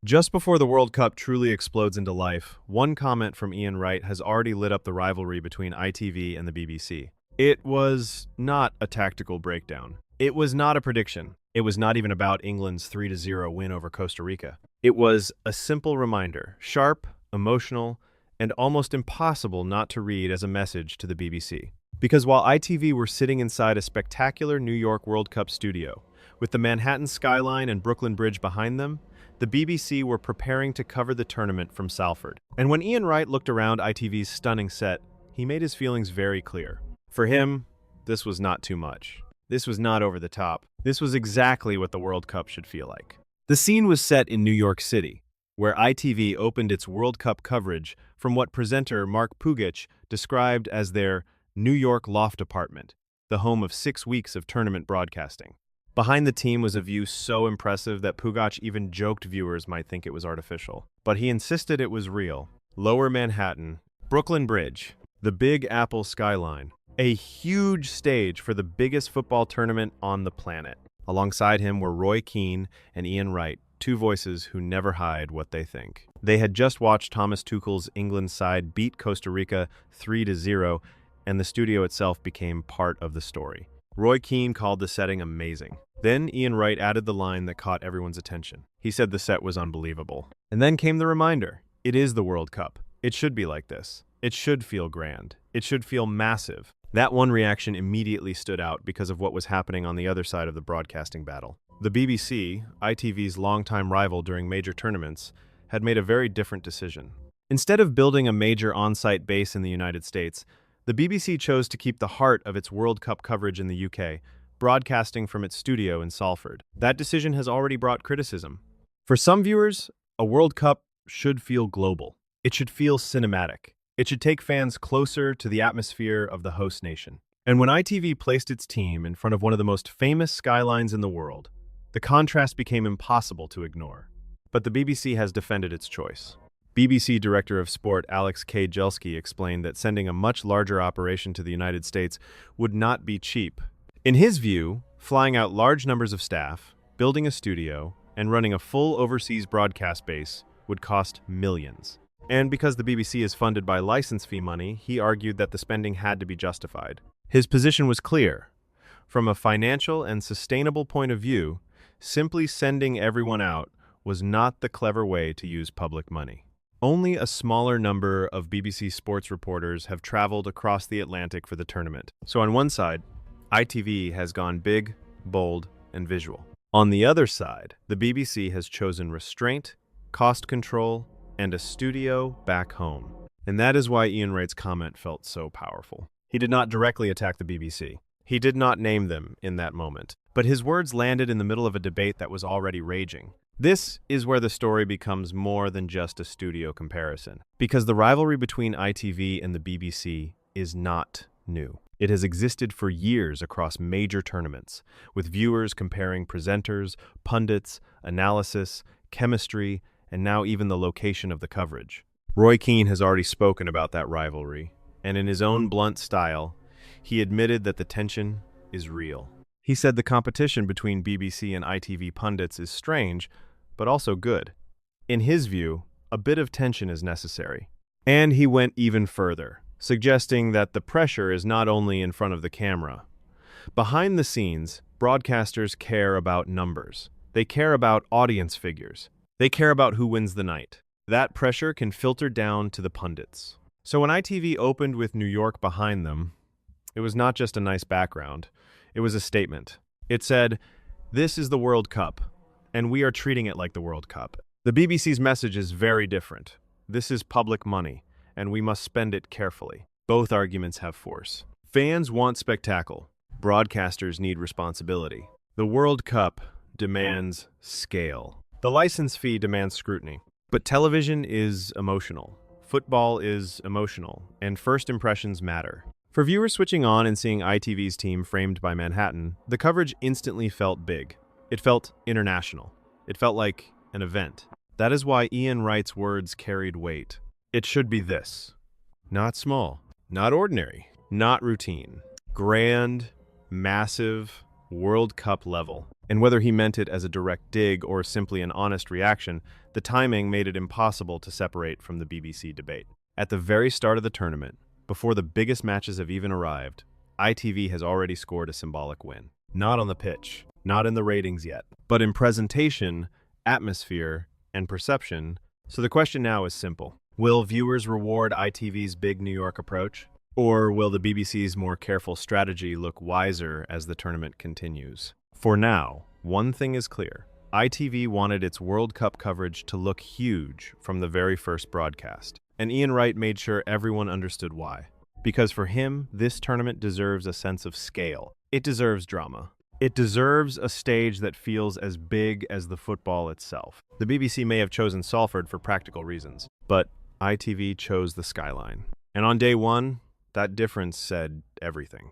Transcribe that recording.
Just before the World Cup truly explodes into life, one comment from Ian Wright has already lit up the rivalry between ITV and the BBC. It was not a tactical breakdown. It was not a prediction. It was not even about England's 3-0 win over Costa Rica. It was a simple reminder, sharp, emotional, and almost impossible not to read as a message to the BBC. Because while ITV were sitting inside a spectacular New York World Cup studio, with the Manhattan skyline and Brooklyn Bridge behind them, the BBC were preparing to cover the tournament from Salford. And when Ian Wright looked around ITV's stunning set, he made his feelings very clear. For him, this was not too much. This was not over the top. This was exactly what the World Cup should feel like. The scene was set in New York City, where ITV opened its World Cup coverage from what presenter Mark Pugic described as their New York loft apartment, the home of 6 weeks of tournament broadcasting. Behind the team was a view so impressive that Pugac even joked viewers might think it was artificial. But he insisted it was real. Lower Manhattan, Brooklyn Bridge, the Big Apple skyline, a huge stage for the biggest football tournament on the planet. Alongside him were Roy Keane and Ian Wright, two voices who never hide what they think. They had just watched Thomas Tuchel's England side beat Costa Rica 3-0, and the studio itself became part of the story. Roy Keane called the setting amazing. Then Ian Wright added the line that caught everyone's attention. He said the set was unbelievable. And then came the reminder. It is the World Cup. It should be like this. It should feel grand. It should feel massive. That one reaction immediately stood out because of what was happening on the other side of the broadcasting battle. The BBC, ITV's longtime rival during major tournaments, had made a very different decision. Instead of building a major on-site base in the United States, the BBC chose to keep the heart of its World Cup coverage in the UK, broadcasting from its studio in Salford. That decision has already brought criticism. For some viewers, a World Cup should feel global. It should feel cinematic. It should take fans closer to the atmosphere of the host nation. And when ITV placed its team in front of one of the most famous skylines in the world, the contrast became impossible to ignore. But the BBC has defended its choice. BBC Director of Sport Alex K. Jelski explained that sending a much larger operation to the United States would not be cheap. In his view, flying out large numbers of staff, building a studio, and running a full overseas broadcast base would cost millions. And because the BBC is funded by license fee money, he argued that the spending had to be justified. His position was clear. From a financial and sustainable point of view, simply sending everyone out was not the clever way to use public money. Only a smaller number of BBC sports reporters have traveled across the Atlantic for the tournament. So on one side, ITV has gone big, bold, and visual. On the other side, the BBC has chosen restraint, cost control, and a studio back home. And that is why Ian Wright's comment felt so powerful. He did not directly attack the BBC. He did not name them in that moment. But his words landed in the middle of a debate that was already raging. This is where the story becomes more than just a studio comparison, because the rivalry between ITV and the BBC is not new. It has existed for years across major tournaments, with viewers comparing presenters, pundits, analysis, chemistry, and now even the location of the coverage. Roy Keane has already spoken about that rivalry, and in his own blunt style, he admitted that the tension is real. He said the competition between BBC and ITV pundits is strange, but also good. In his view, a bit of tension is necessary. And he went even further, suggesting that the pressure is not only in front of the camera. Behind the scenes, broadcasters care about numbers. They care about audience figures. They care about who wins the night. That pressure can filter down to the pundits. So when ITV opened with New York behind them, it was not just a nice background. It was a statement. It said, "This is the World Cup, and we are treating it like the World Cup." The BBC's message is very different. This is public money, and we must spend it carefully. Both arguments have force. Fans want spectacle. Broadcasters need responsibility. The World Cup demands scale. The license fee demands scrutiny. But television is emotional. Football is emotional, and first impressions matter. For viewers switching on and seeing ITV's team framed by Manhattan, the coverage instantly felt big. It felt international. It felt like an event. That is why Ian Wright's words carried weight. It should be this. Not small, not ordinary, not routine. Grand, massive, World Cup level. And whether he meant it as a direct dig or simply an honest reaction, the timing made it impossible to separate from the BBC debate. At the very start of the tournament, before the biggest matches have even arrived, ITV has already scored a symbolic win. Not on the pitch, not in the ratings yet, but in presentation, atmosphere, and perception. So the question now is simple. Will viewers reward ITV's big New York approach? Or will the BBC's more careful strategy look wiser as the tournament continues? For now, one thing is clear. ITV wanted its World Cup coverage to look huge from the very first broadcast. And Ian Wright made sure everyone understood why. Because for him, this tournament deserves a sense of scale. It deserves drama. It deserves a stage that feels as big as the football itself. The BBC may have chosen Salford for practical reasons, but ITV chose the skyline. And on day one, that difference said everything.